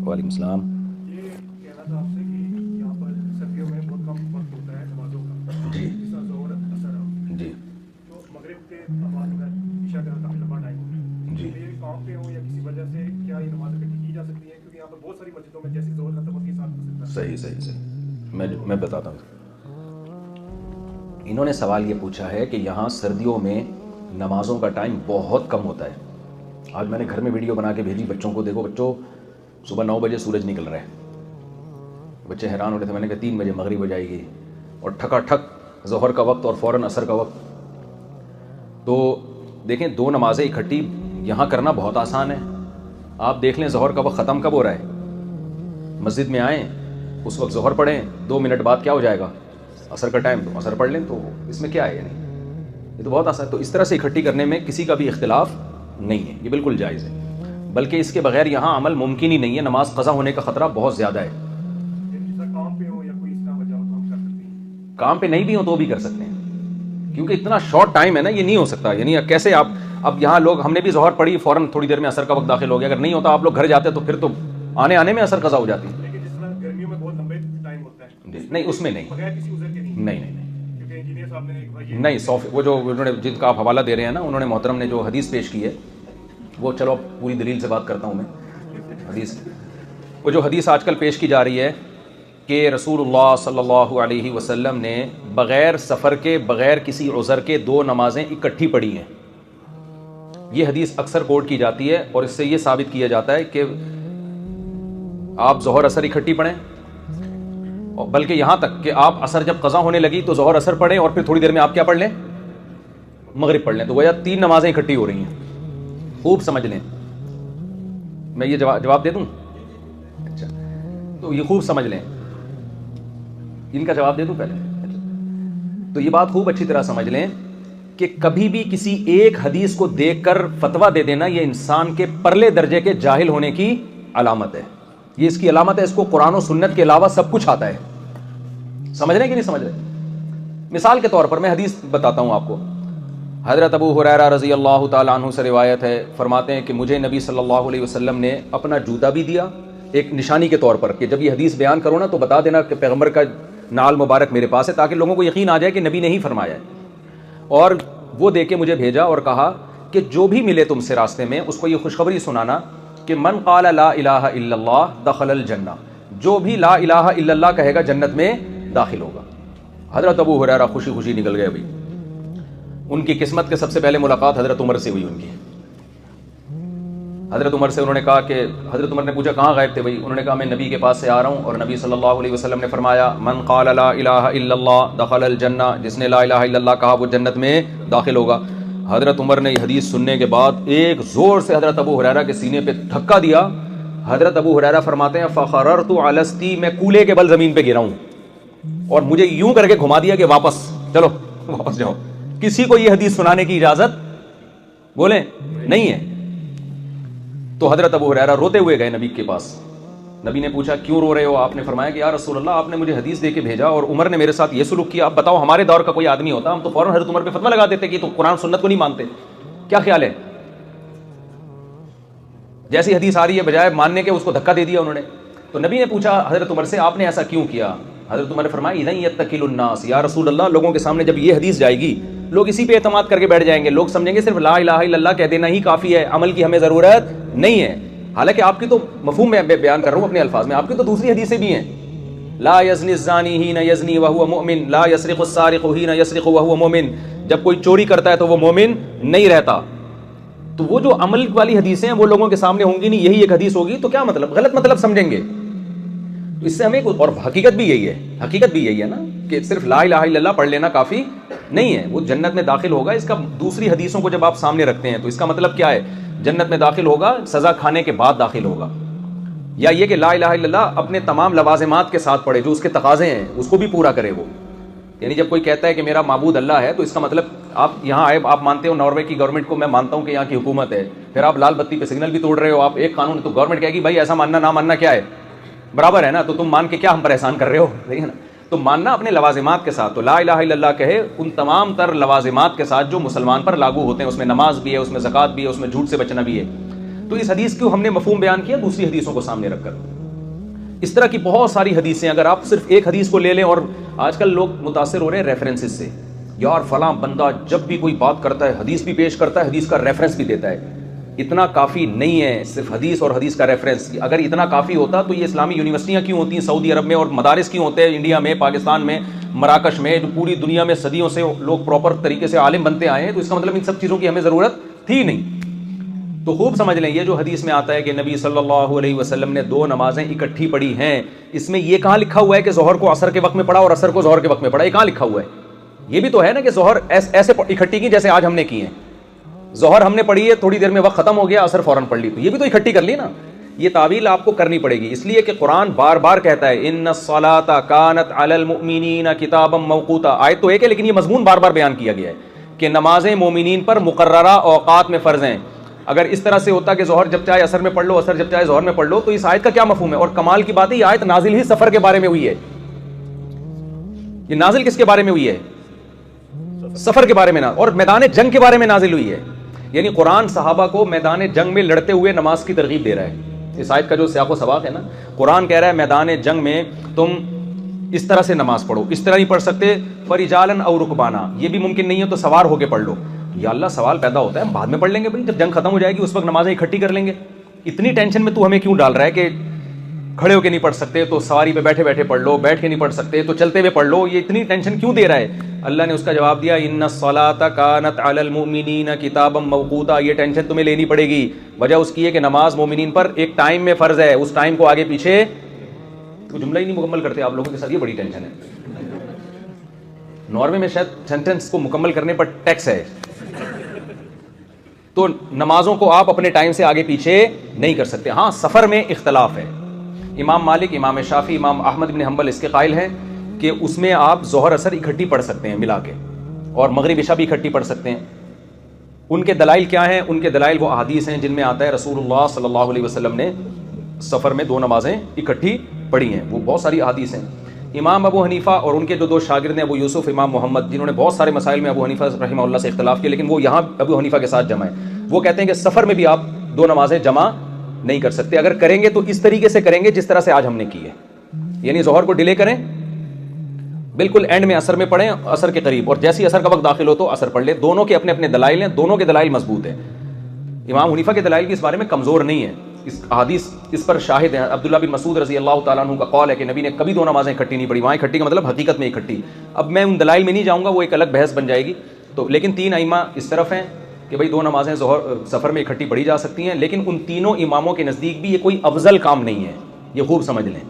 وعلیکم السلام. یہ کہنا تھا آپ سے کہ یہاں پر سردیوں میں بہت کم وقت ہوتا ہے نمازوں کا. جی جس طرح ظہر اثر جی تو مغرب کے بعد میں عشاء کا کافی لمبا ٹائم ہوتا ہے. جی تو یہ کام پہ ہو یا کسی وجہ سے کیا یہ نماز اکٹھی کی جا سکتی ہے؟ کیونکہ یہاں پر بہت ساری مسجدوں میں جیسے ظہر ختم ہوتی ہے ساتھ میں صحیح صحیح صحیح. میں بتاتا ہوں. انہوں نے سوال یہ پوچھا ہے کہ یہاں سردیوں میں نمازوں کا ٹائم بہت کم ہوتا ہے. آج میں نے گھر میں ویڈیو بنا کے بھیجی بچوں کو, دیکھو بچوں صبح 9 بجے سورج نکل رہا ہے. بچے حیران ہو رہے تھے. میں نے کہا 3 بجے مغرب ہو جائے گی اور ٹھکا ٹھک ظہر کا وقت اور فوراً عصر کا وقت. تو دیکھیں 2 نمازیں اکٹھی یہاں کرنا بہت آسان ہے. آپ دیکھ لیں ظہر کا وقت ختم کب ہو رہا ہے. مسجد میں آئیں اس وقت ظہر پڑھیں, 2 منٹ بعد کیا ہو جائے گا عصر کا ٹائم, تو عصر پڑھ لیں. تو اس میں کیا ہے, یعنی یہ تو بہت آسان ہے. تو اس طرح سے اکٹھی کرنے میں کسی کا بھی اختلاف نہیں ہے, یہ بالکل جائز ہے. بلکہ اس کے بغیر یہاں عمل ممکن ہی نہیں ہے. نماز قضا ہونے کا خطرہ بہت زیادہ ہے. کام پہ ہو یا کوئی اس طرح وجہ ہو تو ہم کر سکتے ہیں. کام پہ نہیں بھی ہو تو بھی کر سکتے ہیں, کیونکہ اتنا شارٹ ٹائم ہے نا, یہ نہیں ہو سکتا. یعنی کیسے آپ اب یہاں لوگ, ہم نے بھی ظہر پڑھی فوراً تھوڑی دیر میں عصر کا وقت داخل ہو گیا. اگر نہیں ہوتا آپ لوگ گھر جاتے تو پھر تو آنے میں عصر قضا ہو جاتی. لیکن جس طرح گرمیوں میں بہت لمبے ٹائم ہوتا ہے نہیں اس میں نہیں, بغیر کسی عذر کے نہیں. نہیں کیونکہ انجینئر صاحب نے نہیں وہ جو انہوں نے جن کا آپ حوالہ دے رہے ہیں نا, انہوں نے محترم نے جو حدیث پیش کی ہے وہ, چلو پوری دلیل سے بات کرتا ہوں میں. حدیث وہ جو حدیث آج کل پیش کی جا رہی ہے کہ رسول اللہ صلی اللہ علیہ وسلم نے بغیر سفر کے, بغیر کسی عذر کے 2 نمازیں اکٹھی پڑھی ہیں, یہ حدیث اکثر کوٹ کی جاتی ہے. اور اس سے یہ ثابت کیا جاتا ہے کہ آپ ظہر عصر اکٹھی پڑھیں, بلکہ یہاں تک کہ آپ عصر جب قضا ہونے لگی تو ظہر عصر پڑھیں اور پھر تھوڑی دیر میں آپ کیا پڑھ لیں, مغرب پڑھ لیں. تو گویا 3 نمازیں اکٹھی ہو رہی ہیں. خوب سمجھ لیں. میں یہ جواب دے دوں؟ اچھا, تو یہ خوب سمجھ لیں. ان کا جواب دے دوں پہلے؟ تو یہ بات خوب اچھی طرح سمجھ لیں کہ کبھی بھی کسی ایک حدیث کو دیکھ کر فتویٰ دے دینا یہ انسان کے پرلے درجے کے جاہل ہونے کی علامت ہے. یہ اس کی علامت ہے. اس کو قرآن و سنت کے علاوہ سب کچھ آتا ہے. سمجھ رہے ہیں کہ نہیں سمجھ رہے؟ مثال کے طور پر میں حدیث بتاتا ہوں آپ کو. حضرت ابو ہریرہ رضی اللہ تعالیٰ عنہ سے روایت ہے, فرماتے ہیں کہ مجھے نبی صلی اللہ علیہ وسلم نے اپنا جوتا بھی دیا ایک نشانی کے طور پر, کہ جب یہ حدیث بیان کرو نا تو بتا دینا کہ پیغمبر کا نال مبارک میرے پاس ہے, تاکہ لوگوں کو یقین آ جائے کہ نبی نے ہی فرمایا ہے. اور وہ دے کے مجھے بھیجا اور کہا کہ جو بھی ملے تم سے راستے میں اس کو یہ خوشخبری سنانا کہ من قال لا الہ الا اللہ دخل الجنہ, جو بھی لا الہ الا اللہ کہے گا جنت میں داخل ہوگا. حضرت ابو ہریرہ خوشی خوشی نکل گئے. ابھی ان کی قسمت کے سب سے پہلے ملاقات حضرت عمر سے ہوئی ان کی. حضرت عمر سے انہوں نے کہا کہ, حضرت عمر نے پوچھا کہاں غائب تھے بھائی؟ انہوں نے کہا میں نبی کے پاس سے آ رہا ہوں, اور نبی صلی اللہ علیہ وسلم نے فرمایا من قال لا الہ الا اللہ دخل الجنہ, جس نے لا الہ الا اللہ کہا وہ جنت میں داخل ہوگا. حضرت عمر نے یہ حدیث سننے کے بعد ایک زور سے حضرت ابو ہریرہ کے سینے پہ دھکا دیا. حضرت ابو ہریرہ فرماتے ہیں فخررت علی استی, میں کولے کے بل زمین پہ گرا ہوں اور مجھے یوں کر کے گھما دیا کہ واپس چلو, واپس جاؤ. کسی کو یہ حدیث سنانے کی اجازت بولیں نہیں ہے. تو حضرت ابو ہریرہ روتے ہوئے گئے نبی کے پاس. نبی نے پوچھا کیوں رو رہے ہو؟ آپ نے فرمایا کہ یا رسول اللہ آپ نے مجھے حدیث دے کے بھیجا اور عمر نے میرے ساتھ یہ سلوک کیا. اب بتاؤ ہمارے دور کا کوئی آدمی ہوتا ہم تو فوراً حضرت عمر پہ فتویٰ لگا دیتے کہ تو قرآن سنت کو نہیں مانتے. کیا خیال ہے؟ جیسی حدیث آ رہی ہے بجائے ماننے کے اس کو دھکا دے دیا انہوں نے. تو نبی نے پوچھا حضرت عمر سے آپ نے ایسا کیوں کیا؟ حضرت عمر نے فرمایا اذن یتکل الناس, یا رسول اللہ لوگوں کے سامنے جب یہ حدیث جائے گی لوگ اسی پہ اعتماد کر کے بیٹھ جائیں گے. لوگ سمجھیں گے صرف لا الہ الا اللہ کہہ دینا ہی کافی ہے, عمل کی ہمیں ضرورت نہیں ہے. حالانکہ آپ کی تو مفہوم میں بیان کر رہا ہوں اپنے الفاظ میں, آپ کی تو دوسری حدیثیں بھی ہیں. لا یزنی الزانی حین یزنی وہو مؤمن, لا یسرق السارق حین یسرق وہو مؤمن, جب کوئی چوری کرتا ہے تو وہ مومن نہیں رہتا. تو وہ جو عمل والی حدیثیں ہیں وہ لوگوں کے سامنے ہوں گی نہیں, یہی ایک حدیث ہوگی تو کیا مطلب, غلط مطلب سمجھیں گے. تو اس سے ہمیں, اور حقیقت بھی یہی ہے, حقیقت بھی یہی ہے نا کہ صرف لا الہ الا اللہ پڑھ لینا کافی نہیں ہے. وہ جنت میں داخل ہوگا, اس کا دوسری حدیثوں کو جب آپ سامنے رکھتے ہیں تو اس کا مطلب کیا ہے؟ جنت میں داخل ہوگا سزا کھانے کے بعد داخل ہوگا, یا یہ کہ لا الہ الا اللہ اپنے تمام لوازمات کے ساتھ پڑھے, جو اس کے تقاضے ہیں اس کو بھی پورا کرے وہ. یعنی جب کوئی کہتا ہے کہ میرا معبود اللہ ہے تو اس کا مطلب آپ یہاں آئے, آپ مانتے ہو ناروے کی گورنمنٹ کو, میں مانتا ہوں کہ یہاں کی حکومت ہے, پھر آپ لال بتی پہ سگنل بھی توڑ رہے ہو, آپ ایک قانون, تو گورنمنٹ کہے گی بھائی ایسا ماننا نہ ماننا کیا ہے برابر ہے نا, تو تم مان کے کیا ہم پر احسان کر رہے ہو, صحیح ہے نا. تو ماننا اپنے لوازمات کے ساتھ, تو لا الہ الا اللہ کہے ان تمام تر لوازمات کے ساتھ جو مسلمان پر لاگو ہوتے ہیں, اس میں نماز بھی ہے, اس میں زکوٰۃ بھی ہے, اس میں جھوٹ سے بچنا بھی ہے. تو اس حدیث کو ہم نے مفہوم بیان کیا دوسری حدیثوں کو سامنے رکھ کر. اس طرح کی بہت ساری حدیثیں، اگر آپ صرف ایک حدیث کو لے لیں، اور آج کل لوگ متاثر ہو رہے ہیں ریفرنسز سے، یار فلاں بندہ جب بھی کوئی بات کرتا ہے حدیث بھی پیش کرتا ہے، حدیث کا ریفرنس بھی دیتا ہے. اتنا کافی نہیں ہے صرف حدیث اور حدیث کا ریفرنس. اگر اتنا کافی ہوتا تو یہ اسلامی یونیورسٹیاں کیوں ہوتی ہیں سعودی عرب میں، اور مدارس کیوں ہوتے ہیں انڈیا میں، پاکستان میں، مراکش میں، جو پوری دنیا میں صدیوں سے لوگ پراپر طریقے سے عالم بنتے آئے ہیں. تو اس کا مطلب ان سب چیزوں کی ہمیں ضرورت تھی نہیں. تو خوب سمجھ لیں، یہ جو حدیث میں آتا ہے کہ نبی صلی اللہ علیہ وسلم نے 2 نمازیں اکٹھی پڑھی ہیں، اس میں یہ کہاں لکھا ہوا ہے کہ ظہر کو عصر کے وقت میں پڑھا اور عصر کو ظہر کے وقت میں پڑھا؟ یہ کہاں لکھا ہوا ہے؟ یہ بھی تو ہے نا کہ ظہر ایسے اکٹھی کی جیسے آج ہم نے کی ہیں. ظہر ہم نے پڑھی ہے، تھوڑی دیر میں وقت ختم ہو گیا، عصر فوراً پڑھ لی، تو یہ بھی تو اکٹھی کر لی نا. یہ تعویل آپ کو کرنی پڑے گی، اس لیے کہ قرآن بار بار کہتا ہے ان الصلاۃ کانت علی المؤمنین کتابا موقوتا. آیت تو ایک ہے لیکن یہ مضمون بار بار بیان کیا گیا ہے کہ نمازیں مومنین پر مقررہ اوقات میں فرض ہیں. اگر اس طرح سے ہوتا کہ ظہر جب چاہے عصر میں پڑھ لو، عصر جب چاہے ظہر میں پڑھ لو، تو اس آیت کا کیا مفہوم ہے؟ اور کمال کی بات ہے یہ آیت نازل ہی سفر کے بارے میں ہوئی ہے. یہ نازل کس کے بارے میں ہوئی ہے؟ سفر کے بارے میں، اور میدان جنگ کے بارے میں نازل ہوئی ہے. یعنی قرآن صحابہ کو میدان جنگ میں لڑتے ہوئے نماز کی ترغیب دے رہا ہے. اس آیت کا جو سیاق و سباق ہے نا، قرآن کہہ رہا ہے میدان جنگ میں تم اس طرح سے نماز پڑھو. اس طرح نہیں پڑھ سکتے فرجالن او رکبانا، یہ بھی ممکن نہیں ہے تو سوار ہو کے پڑھ لو. یا اللہ سوال پیدا ہوتا ہے ہم بعد میں پڑھ لیں گے بھائی، جب جنگ ختم ہو جائے گی اس وقت نمازیں اکٹھی کر لیں گے. اتنی ٹینشن میں تو ہمیں کیوں ڈال رہا ہے کہ کھڑے ہو کے نہیں پڑھ سکتے تو سواری پہ بیٹھے بیٹھے پڑھ لو، بیٹھ کے نہیں پڑھ سکتے تو چلتے ہوئے پڑھ لو؟ یہ اتنی ٹینشن کیوں دے رہا ہے؟ اللہ نے اس کا جواب دیا ان الصلاۃ کانت علی المؤمنین کتابا موقوتا. یہ ٹینشن تمہیں لینی پڑے گی. وجہ اس کی ہے کہ نماز مومنین پر ایک ٹائم میں فرض ہے، اس ٹائم کو آگے پیچھے. تو جملہ ہی نہیں مکمل کرتے آپ لوگوں کے ساتھ، یہ بڑی ٹینشن ہے. ناروے میں شاید سینٹینس کو مکمل کرنے پر ٹیکس ہے. تو نمازوں کو آپ اپنے ٹائم سے آگے پیچھے نہیں کر سکتے. ہاں سفر میں اختلاف ہے. امام مالک، امام شافعی، امام احمد بن حنبل اس کے قائل ہیں کہ اس میں آپ ظہر عصر اکٹھی پڑھ سکتے ہیں ملا کے، اور مغرب عشاء بھی اکٹھی پڑھ سکتے ہیں. ان کے دلائل کیا ہیں؟ ان کے دلائل وہ احادیث ہیں جن میں آتا ہے رسول اللہ صلی اللہ علیہ وسلم نے سفر میں 2 نمازیں اکٹھی پڑھی ہیں. وہ بہت ساری احادیث ہیں. امام ابو حنیفہ اور ان کے جو 2 شاگرد ہیں ابو یوسف، امام محمد، جنہوں نے بہت سارے مسائل میں ابو حنیفہ رحمہ اللہ سے اختلاف کیا، لیکن وہ یہاں ابو حنیفہ کے ساتھ جمع ہے. وہ کہتے ہیں کہ سفر میں بھی آپ 2 نمازیں جمع نہیں کر سکتے. اگر کریں گے تو اس طریقے سے کریں گے جس طرح سے آج ہم نے کی ہے. یعنی ظہر کو ڈیلے کریں، بالکل اینڈ میں عصر میں پڑھیں، عصر کے قریب، اور جیسی عصر کا وقت داخل ہو تو عصر پڑھ لیں. دونوں کے اپنے اپنے دلائل ہیں، دونوں کے دلائل مضبوط ہیں. امام حنیفہ کے دلائل بھی اس بارے میں کمزور نہیں ہے، اس حدیث اس پر شاہد ہیں. عبداللہ بن مسعود رضی اللہ تعالیٰ عنہ کا قول ہے کہ نبی نے کبھی 2 نمازیں اکٹھی نہیں پڑھی. وہاں اکٹھی کا مطلب حقیقت میں اکٹھی. اب میں ان دلائل میں نہیں جاؤں گا، وہ ایک الگ بحث بن جائے گی. تو لیکن 3 ائمہ اس طرف ہیں کہ بھئی 2 نمازیں ظہر سفر میں اکٹھی پڑھی جا سکتی ہیں. لیکن ان تینوں اماموں کے نزدیک بھی یہ کوئی افضل کام نہیں ہے. یہ خوب سمجھ لیں،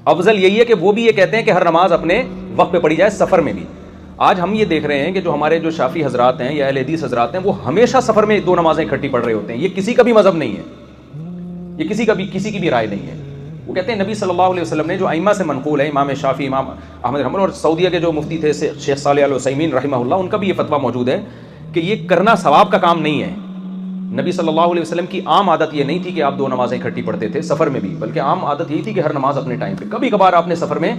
افضل یہی ہے کہ وہ بھی یہ کہتے ہیں کہ ہر نماز اپنے وقت پہ پڑھی جائے سفر میں بھی. آج ہم یہ دیکھ رہے ہیں کہ جو ہمارے جو شافعی حضرات ہیں یا اہل حدیث حضرات ہیں، وہ ہمیشہ سفر میں 2 نمازیں اکٹھی پڑھ رہے ہوتے ہیں. یہ کسی کا بھی مذہب نہیں ہے، یہ کسی کی بھی رائے نہیں ہے. وہ کہتے ہیں نبی صلی اللہ علیہ وسلم نے جو ائمہ سے منقول ہے، امام شافعی، امام احمد حنبل، اور سعودیہ کے جو مفتی تھے شیخ صالح العثیمین رحمہ اللہ، ان کا بھی یہ فتویٰ موجود ہے کہ یہ کرنا ثواب کا کام نہیں ہے. نبی صلی اللہ علیہ وسلم کی عام عادت یہ نہیں تھی کہ آپ 2 نمازیں اکٹھی پڑھتے تھے سفر میں بھی، بلکہ عام عادت یہی تھی کہ ہر نماز اپنے ٹائم پہ. کبھی کبھار آپ نے سفر میں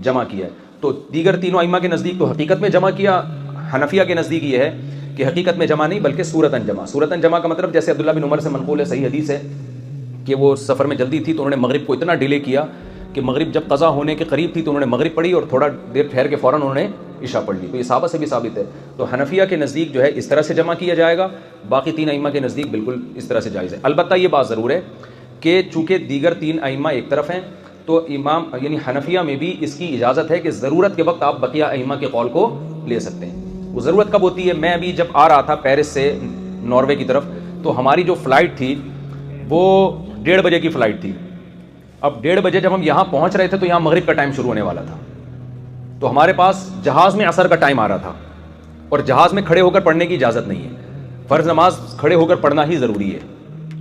جمع کیا ہے. تو دیگر تینوں ائمہ کے نزدیک تو حقیقت میں جمع کیا. حنفیہ کے نزدیک یہ ہے کہ حقیقت میں جمع نہیں بلکہ صورتاً جمع. صورتاً جمع کا مطلب جیسے عبداللہ بن عمر سے منقول ہے، صحیح حدیث ہے کہ وہ سفر میں جلدی تھی تو انہوں نے مغرب کو اتنا ڈیلے کیا کہ مغرب جب قضا ہونے کے قریب تھی تو انہوں نے مغرب پڑھی اور تھوڑا دیر ٹھہر کے فوراً انہوں نے عشاء پڑھ لی. تو یہ صحابہ سے بھی ثابت ہے. تو حنفیہ کے نزدیک جو ہے اس طرح سے جمع کیا جائے گا، باقی 3 ائمہ کے نزدیک بالکل اس طرح سے جائز ہے. البتہ یہ بات ضرور ہے کہ چونکہ دیگر 3 ائمہ ایک طرف ہیں تو امام یعنی حنفیہ میں بھی اس کی اجازت ہے کہ ضرورت کے وقت آپ بقیہ ائمہ کے قول کو لے سکتے ہیں. وہ ضرورت کب ہوتی ہے؟ میں ابھی جب آ رہا تھا پیرس سے ناروے کی طرف، تو ہماری جو فلائٹ تھی وہ 1:30 بجے کی فلائٹ تھی. اب 1:30 بجے جب ہم یہاں پہنچ رہے تھے تو یہاں مغرب کا ٹائم شروع ہونے والا تھا. تو ہمارے پاس جہاز میں عصر کا ٹائم آ رہا تھا، اور جہاز میں کھڑے ہو کر پڑھنے کی اجازت نہیں ہے. فرض نماز کھڑے ہو کر پڑھنا ہی ضروری ہے،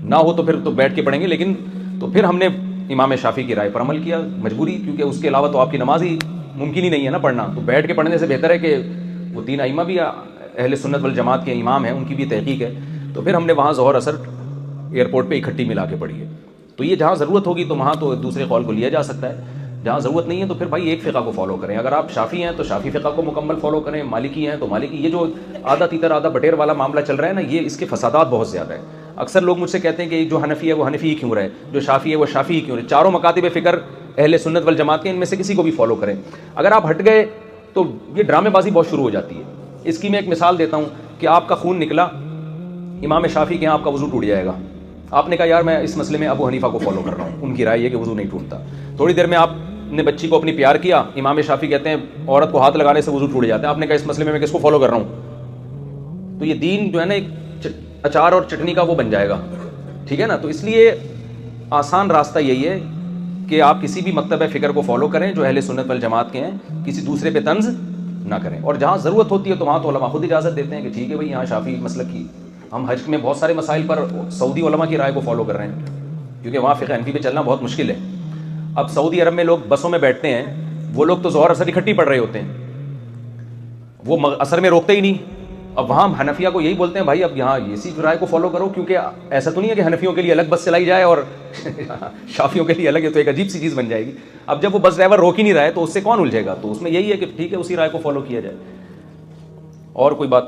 نہ ہو تو پھر تو بیٹھ کے پڑھیں گے. لیکن تو پھر ہم نے امام شافعی کی رائے پر عمل کیا، مجبوری، کیونکہ اس کے علاوہ تو آپ کی نماز ہی ممکن ہی نہیں ہے نا پڑھنا. تو بیٹھ کے پڑھنے سے بہتر ہے کہ وہ 3 ائمہ بھی اہل سنت والجماعت کے امام ہیں، ان کی بھی تحقیق ہے. تو پھر ہم نے وہاں ظہر عصر ایئرپورٹ پہ اکٹھی ملا کے پڑھی ہے. تو یہ جہاں ضرورت ہوگی تو وہاں تو دوسرے قول کو لیا جا سکتا ہے، جہاں ضرورت نہیں ہے تو پھر بھائی ایک فقہ کو فالو کریں. اگر آپ شافعی ہیں تو شافعی فقہ کو مکمل فالو کریں، مالکی ہیں تو مالکی. یہ جو آدھا تیتر آدھا بٹیر والا معاملہ چل رہا ہے نا، یہ اس کے فسادات بہت زیادہ ہیں. اکثر لوگ مجھ سے کہتے ہیں کہ جو حنفی ہے وہ حنفی ہی کیوں رہے, جو شافعی ہے وہ شافعی ہی کیوں رہے. چاروں مکاتب فکر اہل سنت والجماعت کے ان میں سے کسی کو بھی فالو کریں. اگر آپ ہٹ گئے تو یہ ڈرامے بازی بہت شروع ہو جاتی ہے. اس کی میں ایک مثال دیتا ہوں کہ آپ کا خون نکلا, امام شافعی کے یہاں آپ کا وضو ٹوٹ جائے گا. آپ نے کہا یار میں اس مسئلے میں ابو حنیفہ کو فالو کر رہا ہوں, ان کی رائے یہ کہ وضو نہیں ٹوٹتا. تھوڑی دیر میں آپ نے بچی کو اپنی پیار کیا, امام شافعی کہتے ہیں عورت کو ہاتھ لگانے سے وضو ٹوٹ جاتا ہے. آپ نے کہا اس مسئلے میں کس کو فالو کر رہا ہوں. تو یہ دین جو ہے نا ایک اچار اور چٹنی کا وہ بن جائے گا, ٹھیک ہے نا. تو اس لیے آسان راستہ یہی ہے کہ آپ کسی بھی مکتب فکر کو فالو کریں جو اہل سنت والجماعت کے ہیں, کسی دوسرے پہ طنز نہ کریں. اور جہاں ضرورت ہوتی ہے تو وہاں تو علماء خود اجازت دیتے ہیں کہ ٹھیک ہے بھائی یہاں شافعی مسلک کی, ہم حج میں بہت سارے مسائل پر سعودی علماء کی رائے کو فالو کر رہے ہیں کیونکہ وہاں فقہ حنفی پہ چلنا بہت مشکل ہے. اب سعودی عرب میں لوگ بسوں میں بیٹھتے ہیں, وہ لوگ تو ظہر اثر اکٹھی پڑھ رہے ہوتے ہیں, وہ اثر میں روکتے ہی نہیں. اب وہاں حنفیہ کو یہی بولتے ہیں بھائی اب یہاں اسی رائے کو فالو کرو, کیونکہ ایسا تو نہیں ہے کہ حنفیوں کے لیے الگ بس چلائی جائے اور شافیوں کے لیے الگ ہے, تو ایک عجیب سی چیز بن جائے گی. اب جب وہ بس ڈرائیور روک ہی نہیں رہا ہے تو اس سے کون الجھے گا. تو اس میں یہی ہے کہ ٹھیک ہے اسی رائے کو فالو کیا جائے. اور کوئی بات